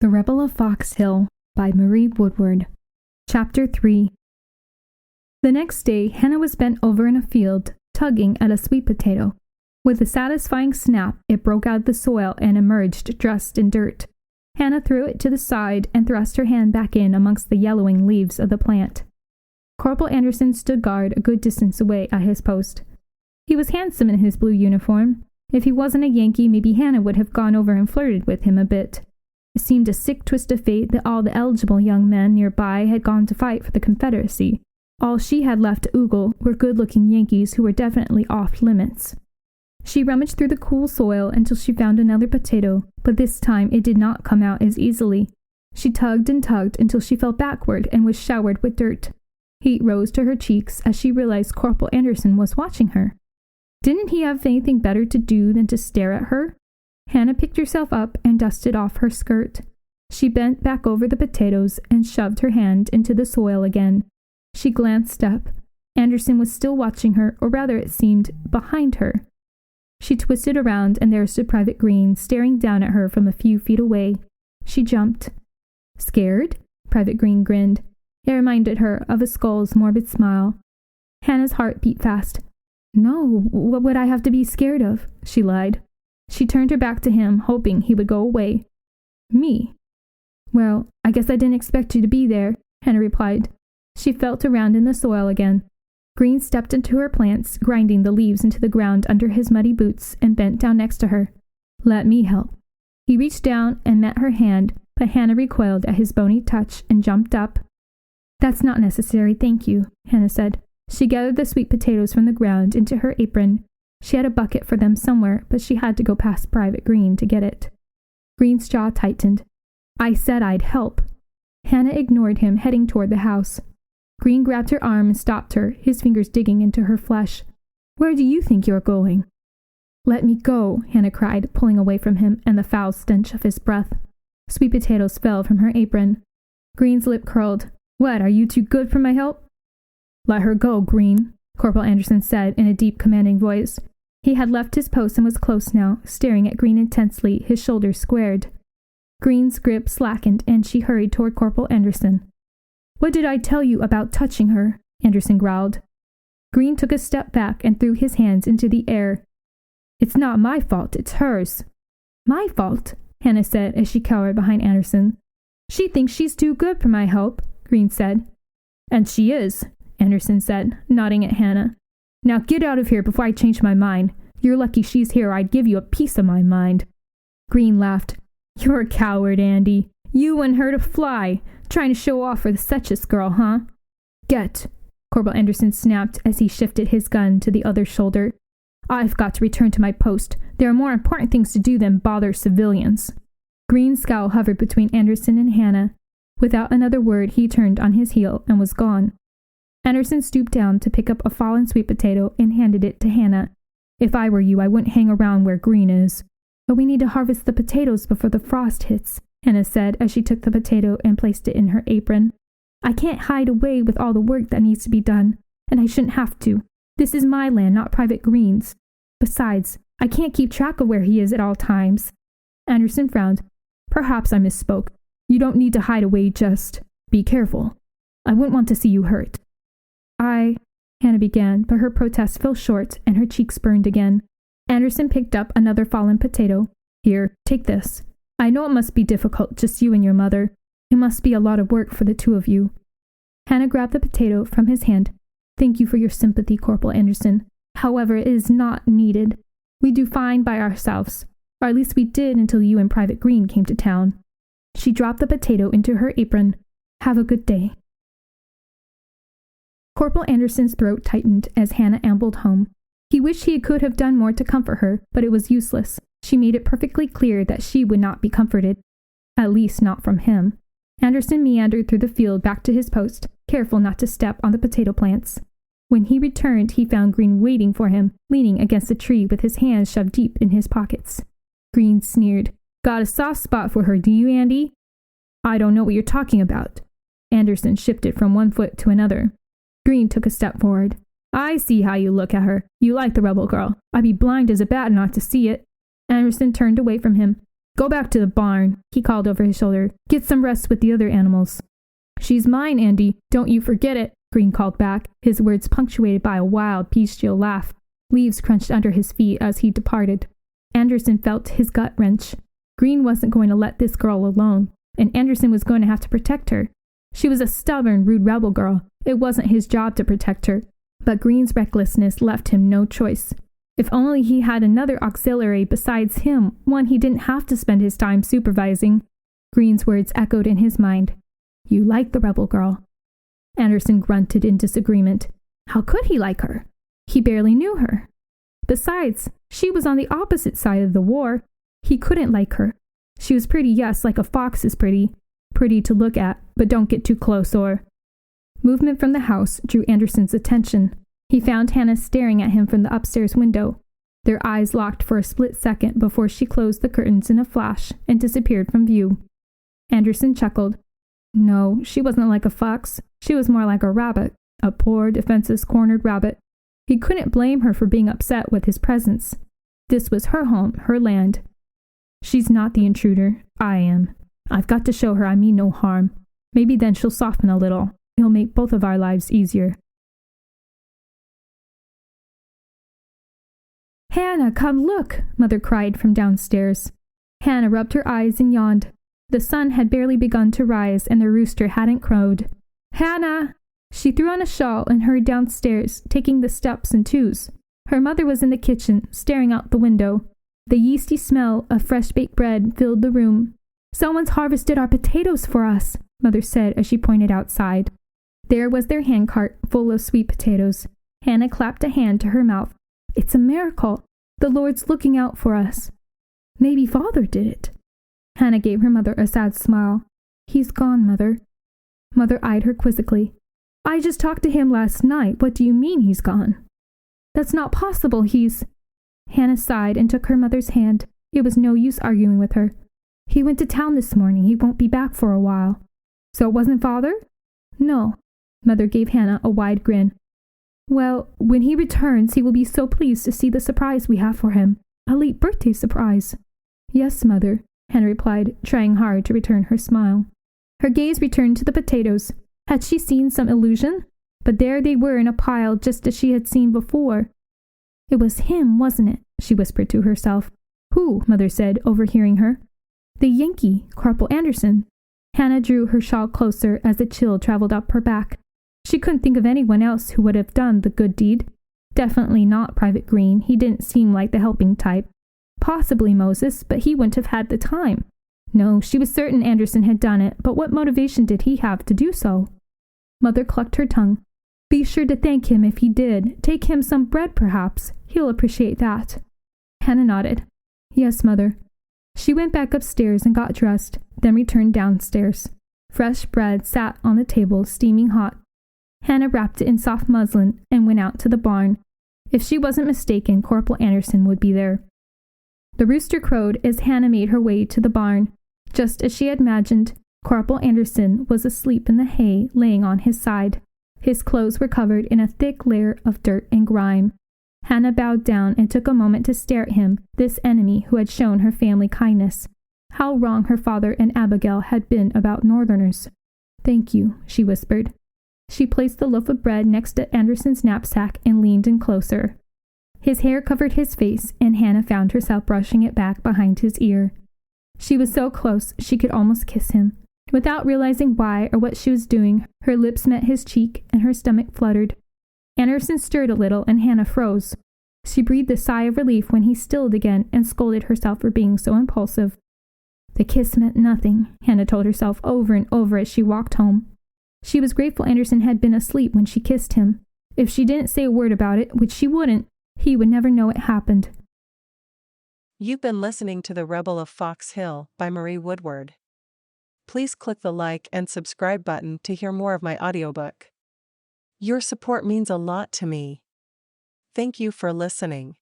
The Rebel of Fox Hill by Marie Woodward. Chapter 3. The next day, Hannah was bent over in a field, tugging at a sweet potato. With a satisfying snap, it broke out of the soil and emerged dressed in dirt. Hannah threw it to the side and thrust her hand back in amongst the yellowing leaves of the plant. Corporal Anderson stood guard a good distance away at his post. He was handsome in his blue uniform. If he wasn't a Yankee, maybe Hannah would have gone over and flirted with him a bit. It seemed a sick twist of fate that all the eligible young men nearby had gone to fight for the Confederacy. All she had left to ogle were good-looking Yankees who were definitely off limits. She rummaged through the cool soil until she found another potato, but this time it did not come out as easily. She tugged and tugged until she fell backward and was showered with dirt. Heat rose to her cheeks as she realized Corporal Anderson was watching her. Didn't he have anything better to do than to stare at her? Hannah picked herself up and dusted off her skirt. She bent back over the potatoes and shoved her hand into the soil again. She glanced up. Anderson was still watching her, or rather it seemed, behind her. She twisted around, and there stood Private Green, staring down at her from a few feet away. She jumped. "Scared?" Private Green grinned. It reminded her of a skull's morbid smile. Hannah's heart beat fast. "No, what would I have to be scared of?" she lied. She turned her back to him, hoping he would go away. "Me? Well, I guess I didn't expect you to be there," Hannah replied. She felt around in the soil again. Green stepped into her plants, grinding the leaves into the ground under his muddy boots, and bent down next to her. "Let me help." He reached down and met her hand, but Hannah recoiled at his bony touch and jumped up. "That's not necessary, thank you," Hannah said. She gathered the sweet potatoes from the ground into her apron. She had a bucket for them somewhere, but she had to go past Private Green to get it. Green's jaw tightened. "I said I'd help." Hannah ignored him, heading toward the house. Green grabbed her arm and stopped her, his fingers digging into her flesh. "Where do you think you're going?" "Let me go," Hannah cried, pulling away from him and the foul stench of his breath. Sweet potatoes fell from her apron. Green's lip curled. "What, are you too good for my help?" "Let her go, Green," Corporal Anderson said in a deep, commanding voice. He had left his post and was close now, staring at Green intensely, his shoulders squared. Green's grip slackened, and she hurried toward Corporal Anderson. "What did I tell you about touching her?" Anderson growled. Green took a step back and threw his hands into the air. "It's not my fault, it's hers." "My fault?" Hannah said as she cowered behind Anderson. "She thinks she's too good for my help," Green said. "And she is," Anderson said, nodding at Hannah. "Now get out of here before I change my mind. You're lucky she's here, or I'd give you a piece of my mind." Green laughed. "You're a coward, Andy. You and her to fly. Trying to show off for the Setchus girl, huh?" "Get," Corporal Anderson snapped as he shifted his gun to the other shoulder. "I've got to return to my post. There are more important things to do than bother civilians." Green's scowl hovered between Anderson and Hannah. Without another word, he turned on his heel and was gone. Anderson stooped down to pick up a fallen sweet potato and handed it to Hannah. "If I were you, I wouldn't hang around where Green is." "But we need to harvest the potatoes before the frost hits," Hannah said as she took the potato and placed it in her apron. "I can't hide away with all the work that needs to be done, and I shouldn't have to. This is my land, not Private Green's. Besides, I can't keep track of where he is at all times." Anderson frowned. "Perhaps I misspoke. You don't need to hide away, just be careful. I wouldn't want to see you hurt." Hannah began, but her protest fell short and her cheeks burned again. Anderson picked up another fallen potato. "Here, take this. I know it must be difficult, just you and your mother. It must be a lot of work for the two of you." Hannah grabbed the potato from his hand. "Thank you for your sympathy, Corporal Anderson. However, it is not needed. We do fine by ourselves, or at least we did until you and Private Green came to town." She dropped the potato into her apron. "Have a good day." Corporal Anderson's throat tightened as Hannah ambled home. He wished he could have done more to comfort her, but it was useless. She made it perfectly clear that she would not be comforted. At least not from him. Anderson meandered through the field back to his post, careful not to step on the potato plants. When he returned, he found Green waiting for him, leaning against a tree with his hands shoved deep in his pockets. Green sneered. "Got a soft spot for her, do you, Andy?" "I don't know what you're talking about." Anderson shifted from one foot to another. Green took a step forward. "I see how you look at her. You like the rebel girl. I'd be blind as a bat not to see it." Anderson turned away from him. Go back to the barn, he called over his shoulder. Get some rest with the other animals. She's mine, Andy. Don't you forget it, Green called back, his words punctuated by a wild, bestial laugh. Leaves crunched under his feet as he departed. Anderson felt his gut wrench. Green wasn't going to let this girl alone, and Anderson was going to have to protect her. She was a stubborn, rude rebel girl. It wasn't his job to protect her, but Green's recklessness left him no choice. If only he had another auxiliary besides him, one he didn't have to spend his time supervising. Green's words echoed in his mind. You like the rebel girl. Anderson grunted in disagreement. How could he like her? He barely knew her. Besides, she was on the opposite side of the war. He couldn't like her. She was pretty, yes, like a fox is pretty. Pretty to look at, but don't get too close or... Movement from the house drew Anderson's attention. He found Hannah staring at him from the upstairs window. Their eyes locked for a split second before she closed the curtains in a flash and disappeared from view. Anderson chuckled. No, she wasn't like a fox. She was more like a rabbit, a poor, defenseless, cornered rabbit. He couldn't blame her for being upset with his presence. This was her home, her land. She's not the intruder. I am. I've got to show her I mean no harm. Maybe then she'll soften a little. It'll make both of our lives easier. Hannah, come look, Mother cried from downstairs. Hannah rubbed her eyes and yawned. The sun had barely begun to rise and the rooster hadn't crowed. Hannah! She threw on a shawl and hurried downstairs, taking the steps in twos. Her mother was in the kitchen, staring out the window. The yeasty smell of fresh baked bread filled the room. Someone's harvested our potatoes for us, Mother said as she pointed outside. There was their handcart full of sweet potatoes. Hannah clapped a hand to her mouth. It's a miracle. The Lord's looking out for us. Maybe Father did it. Hannah gave her mother a sad smile. He's gone, Mother. Mother eyed her quizzically. I just talked to him last night. What do you mean he's gone? That's not possible. Hannah sighed and took her mother's hand. It was no use arguing with her. He went to town this morning. He won't be back for a while. So it wasn't Father? No. Mother gave Hannah a wide grin. Well, when he returns, he will be so pleased to see the surprise we have for him. A late birthday surprise. Yes, Mother, Hannah replied, trying hard to return her smile. Her gaze returned to the potatoes. Had she seen some illusion? But there they were in a pile just as she had seen before. It was him, wasn't it? She whispered to herself. Who? Mother said, overhearing her. The Yankee, Corporal Anderson. Hannah drew her shawl closer as a chill traveled up her back. She couldn't think of anyone else who would have done the good deed. Definitely not Private Green. He didn't seem like the helping type. Possibly Moses, but he wouldn't have had the time. No, she was certain Anderson had done it, but what motivation did he have to do so? Mother clucked her tongue. Be sure to thank him if he did. Take him some bread, perhaps. He'll appreciate that. Hannah nodded. Yes, Mother. She went back upstairs and got dressed, then returned downstairs. Fresh bread sat on the table, steaming hot. Hannah wrapped it in soft muslin and went out to the barn. If she wasn't mistaken, Corporal Anderson would be there. The rooster crowed as Hannah made her way to the barn. Just as she had imagined, Corporal Anderson was asleep in the hay, laying on his side. His clothes were covered in a thick layer of dirt and grime. Hannah bowed down and took a moment to stare at him, this enemy who had shown her family kindness. How wrong her father and Abigail had been about Northerners. Thank you, she whispered. She placed the loaf of bread next to Anderson's knapsack and leaned in closer. His hair covered his face, and Hannah found herself brushing it back behind his ear. She was so close she could almost kiss him. Without realizing why or what she was doing, her lips met his cheek and her stomach fluttered. Anderson stirred a little and Hannah froze. She breathed a sigh of relief when he stilled again and scolded herself for being so impulsive. The kiss meant nothing, Hannah told herself over and over as she walked home. She was grateful Anderson had been asleep when she kissed him. If she didn't say a word about it, which she wouldn't, he would never know it happened. You've been listening to The Rebel of Fox Hill by Marie Woodward. Please click the like and subscribe button to hear more of my audiobook. Your support means a lot to me. Thank you for listening.